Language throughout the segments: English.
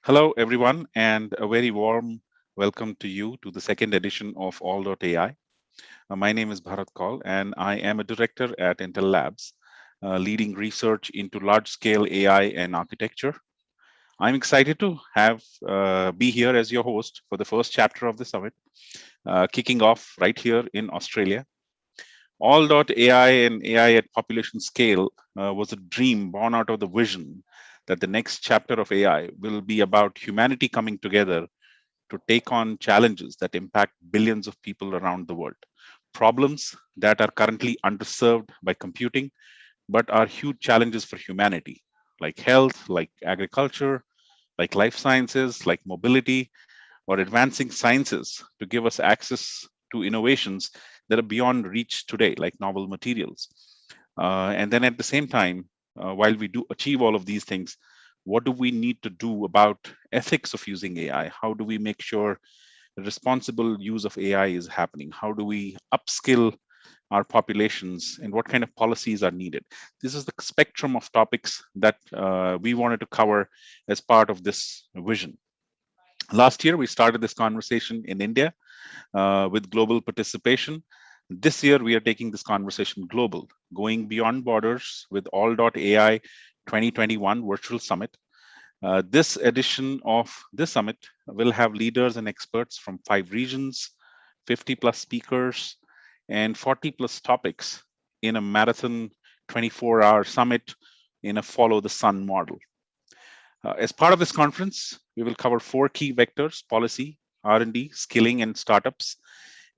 Hello, everyone, and a very warm welcome to you to the second edition of all.ai. My name is Bharat Kaul, and I am a director at Intel Labs, leading research into large-scale AI and architecture. I'm excited to have be here as your host for the first chapter of the summit, kicking off right here in Australia. All.ai and AI at population scale was a dream born out of the vision that the next chapter of AI will be about humanity coming together to take on challenges that impact billions of people around the world. Problems that are currently underserved by computing, but are huge challenges for humanity, like health, like agriculture, like life sciences, like mobility, or advancing sciences to give us access to innovations that are beyond reach today, like novel materials. And then at the same time, while we do achieve all of these things, what do we need to do about ethics of using AI? How do we make sure responsible use of AI is happening? How do we upskill our populations and what kind of policies are needed? This is the spectrum of topics that we wanted to cover as part of this vision. Last year, we started this conversation in India with global participation. This year, we are taking this conversation global, going beyond borders with all.ai 2021 virtual summit. This edition of this summit will have leaders and experts from 5 regions, 50 plus speakers, and 40 plus topics in a marathon 24-hour summit in a follow the sun model. As part of this conference, we will cover 4 key vectors: policy, R&D, skilling, and startups.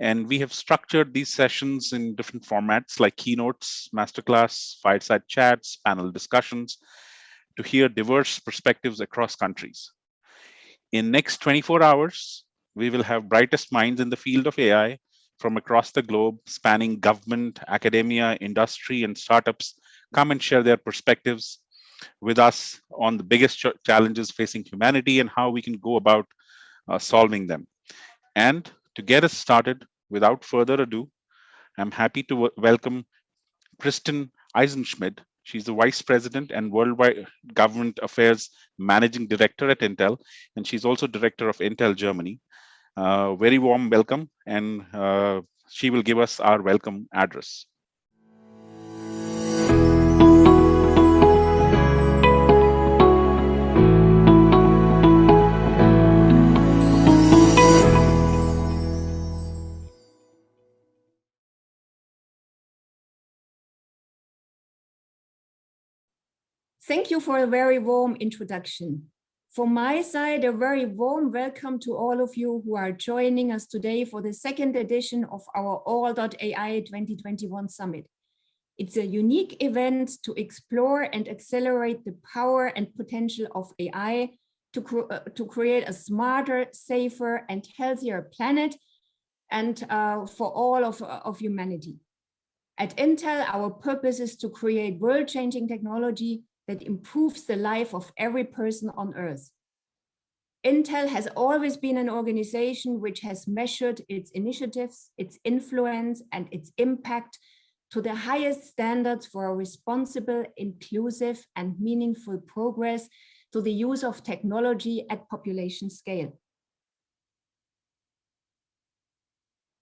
And we have structured these sessions in different formats like keynotes, masterclass, fireside chats, panel discussions to hear diverse perspectives across countries. In next 24 hours, we will have brightest minds in the field of AI from across the globe, spanning government, academia, industry, and startups, come and share their perspectives with us on the biggest challenges facing humanity and how we can go about solving them. And to get us started, without further ado, I'm happy to welcome Kristen Eisenschmidt. She's the Vice President and Worldwide Government Affairs Managing Director at Intel, and she's also Director of Intel Germany. Very warm welcome, and she will give us our welcome address. Thank you for a very warm introduction. From my side, a very warm welcome to all of you who are joining us today for the second edition of our all.ai 2021 summit. It's a unique event to explore and accelerate the power and potential of AI to create a smarter, safer, and healthier planet and for all of humanity. At Intel, our purpose is to create world-changing technology that improves the life of every person on Earth. Intel has always been an organization which has measured its initiatives, its influence, and its impact to the highest standards for a responsible, inclusive, and meaningful progress to the use of technology at population scale.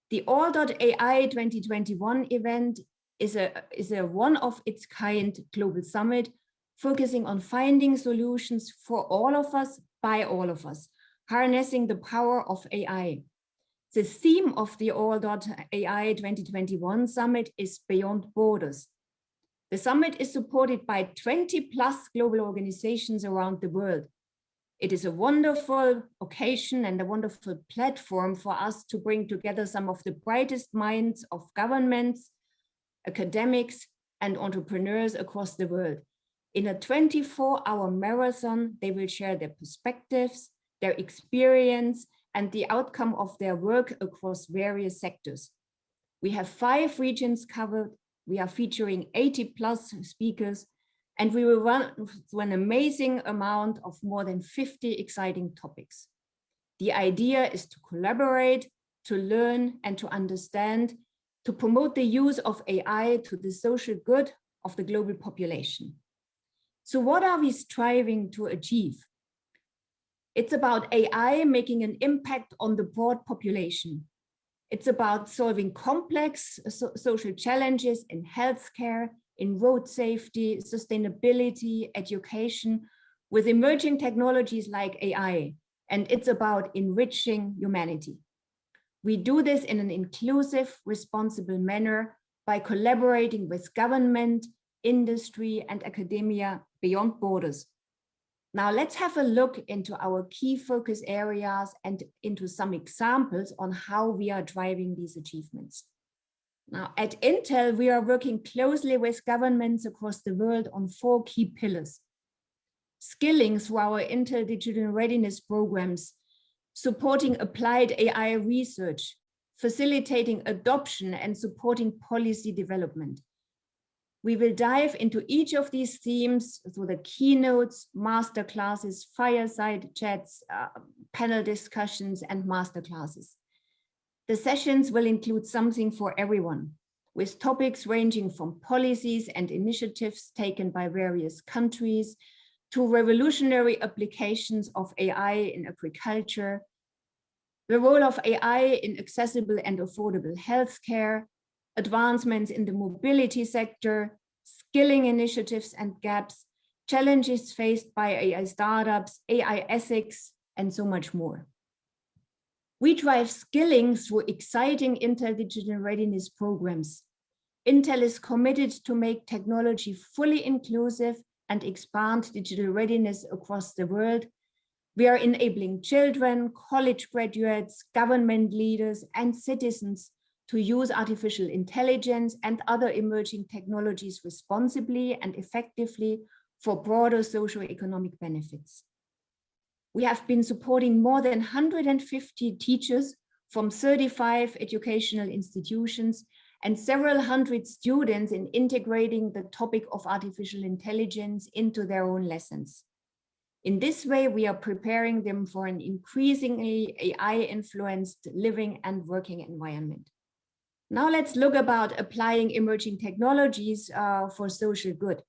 The all.ai 2021 event is a one-of-its-kind global summit focusing on finding solutions for all of us, by all of us, harnessing the power of AI. The theme of the all.ai 2021 summit is Beyond Borders. The summit is supported by 20 plus global organizations around the world. It is a wonderful occasion and a wonderful platform for us to bring together some of the brightest minds of governments, academics, and entrepreneurs across the world. In a 24-hour marathon, they will share their perspectives, their experience, and the outcome of their work across various sectors. We have 5 regions covered. We are featuring 80 plus speakers, and we will run through an amazing amount of more than 50 exciting topics. The idea is to collaborate, to learn, and to understand, to promote the use of AI to the social good of the global population. So what are we striving to achieve? It's about AI making an impact on the broad population. It's about solving complex social challenges in healthcare, in road safety, sustainability, education, with emerging technologies like AI. And it's about enriching humanity. We do this in an inclusive, responsible manner by collaborating with government, industry, and academia beyond borders. Now let's have a look into our key focus areas and into some examples on how we are driving these achievements. Now at Intel, we are working closely with governments across the world on 4 key pillars. Skilling through our Intel Digital Readiness programs, supporting applied AI research, facilitating adoption and supporting policy development. We will dive into each of these themes through the keynotes, masterclasses, fireside chats, panel discussions, and masterclasses. The sessions will include something for everyone, with topics ranging from policies and initiatives taken by various countries to revolutionary applications of AI in agriculture, the role of AI in accessible and affordable healthcare, advancements in the mobility sector, skilling initiatives and gaps, challenges faced by AI startups, AI ethics, and so much more. We drive skilling through exciting Intel Digital Readiness programs. Intel is committed to make technology fully inclusive and expand digital readiness across the world. We are enabling children, college graduates, government leaders, and citizens to use artificial intelligence and other emerging technologies responsibly and effectively for broader socio-economic benefits. We have been supporting more than 150 teachers from 35 educational institutions and several hundred students in integrating the topic of artificial intelligence into their own lessons. In this way, we are preparing them for an increasingly AI-influenced living and working environment. Now let's look about applying emerging technologies for social good.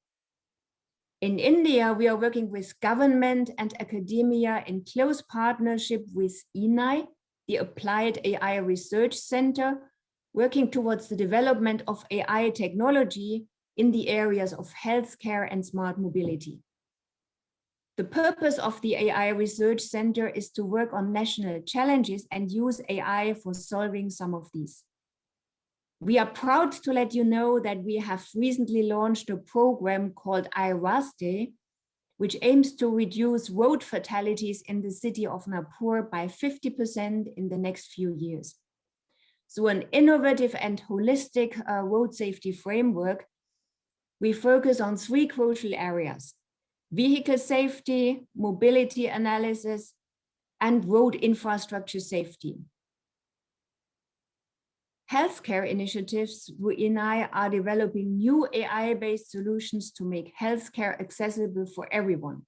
In India, we are working with government and academia in close partnership with ENI, the Applied AI Research Center, working towards the development of AI technology in the areas of healthcare and smart mobility. The purpose of the AI Research Center is to work on national challenges and use AI for solving some of these. We are proud to let you know that we have recently launched a program called iRaste, which aims to reduce road fatalities in the city of Nagpur by 50% in the next few years. So an innovative and holistic road safety framework, we focus on 3 crucial areas: vehicle safety, mobility analysis, and road infrastructure safety. Healthcare initiatives through ENI are developing new AI-based solutions to make healthcare accessible for everyone.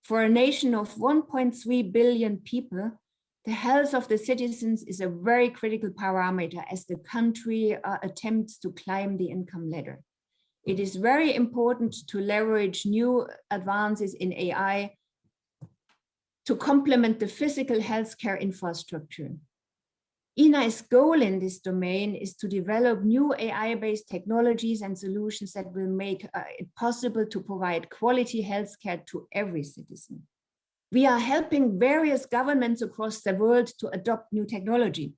For a nation of 1.3 billion people, the health of the citizens is a very critical parameter as the country attempts to climb the income ladder. It is very important to leverage new advances in AI to complement the physical healthcare infrastructure. ENI's goal in this domain is to develop new AI-based technologies and solutions that will make it possible to provide quality healthcare to every citizen. We are helping various governments across the world to adopt new technology.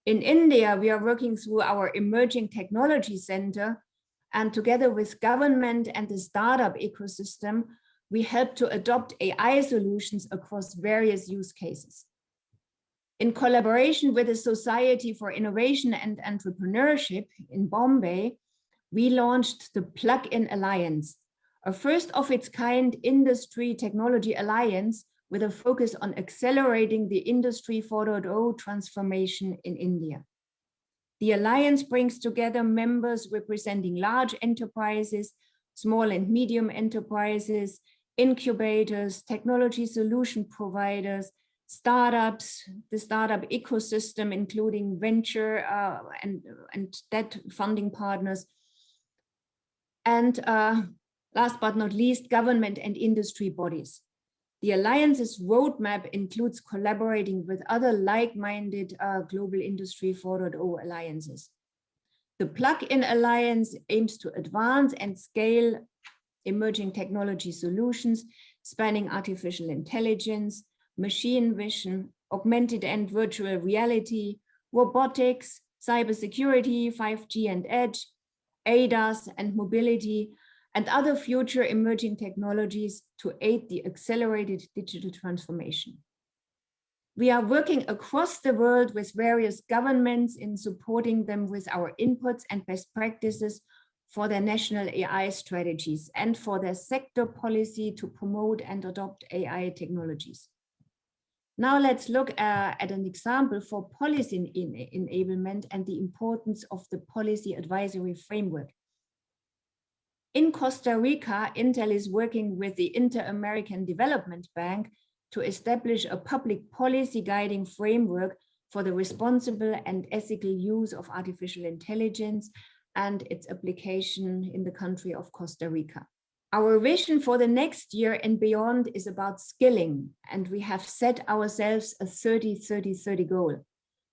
In India, we are working through our Emerging Technology Center, and together with government and the startup ecosystem, we help to adopt AI solutions across various use cases. In collaboration with the Society for Innovation and Entrepreneurship in Bombay, we launched the Plug-in Alliance, a first of its kind industry technology alliance with a focus on accelerating the Industry 4.0 transformation in India. The alliance brings together members representing large enterprises, small and medium enterprises, incubators, technology solution providers, startups, the startup ecosystem, including venture and debt funding partners, and last but not least, government and industry bodies. The Alliance's roadmap includes collaborating with other like-minded global Industry 4.0 alliances. The Plug-in Alliance aims to advance and scale emerging technology solutions spanning artificial intelligence, machine vision, augmented and virtual reality, robotics, cybersecurity, 5G and edge, ADAS and mobility, and other future emerging technologies to aid the accelerated digital transformation. We are working across the world with various governments in supporting them with our inputs and best practices for their national AI strategies and for their sector policy to promote and adopt AI technologies. Now let's look at an example for policy enablement and the importance of the policy advisory framework. In Costa Rica, Intel is working with the Inter-American Development Bank to establish a public policy guiding framework for the responsible and ethical use of artificial intelligence and its application in the country of Costa Rica. Our vision for the next year and beyond is about skilling, and we have set ourselves a 30-30-30 goal.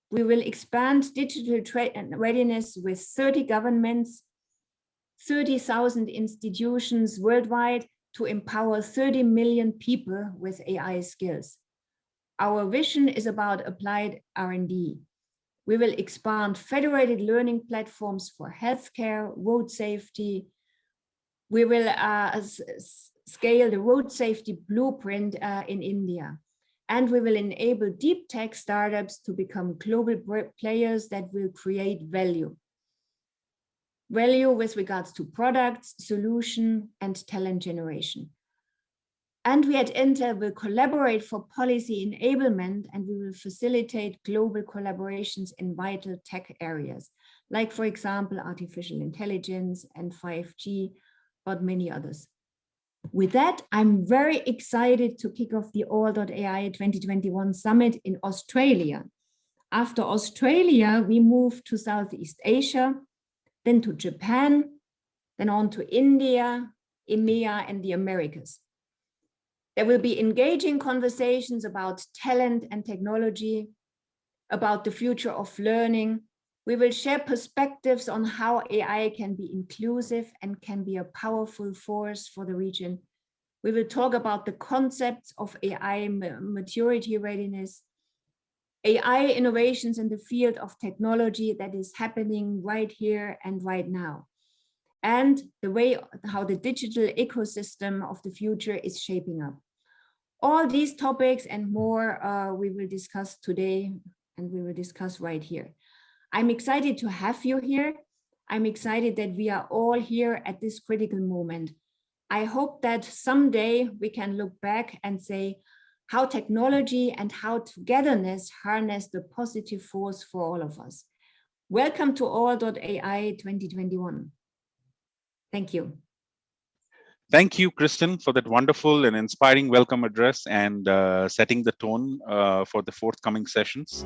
We will expand digital readiness with 30 governments, 30,000 institutions worldwide to empower 30 million people with AI skills. Our vision is about applied R&D. We will expand federated learning platforms for healthcare, road safety. We will scale the road safety blueprint in India. And we will enable deep tech startups to become global players that will create value. Value with regards to products, solution, and talent generation. And we at Intel will collaborate for policy enablement, and we will facilitate global collaborations in vital tech areas, like, for example, artificial intelligence and 5G, but many others. With that, I'm very excited to kick off the all.ai 2021 summit in Australia. After Australia, we move to Southeast Asia, then to Japan, then on to India, EMEA, and the Americas. There will be engaging conversations about talent and technology, about the future of learning. We will share perspectives on how AI can be inclusive and can be a powerful force for the region. We will talk about the concepts of AI maturity readiness, AI innovations in the field of technology that is happening right here and right now, and the way how the digital ecosystem of the future is shaping up. All these topics and more we will discuss today, and we will discuss right here. I'm excited to have you here. I'm excited that we are all here at this critical moment. I hope that someday we can look back and say how technology and how togetherness harness the positive force for all of us. Welcome to all.ai 2021. Thank you. Thank you, Kristen, for that wonderful and inspiring welcome address and setting the tone for the forthcoming sessions.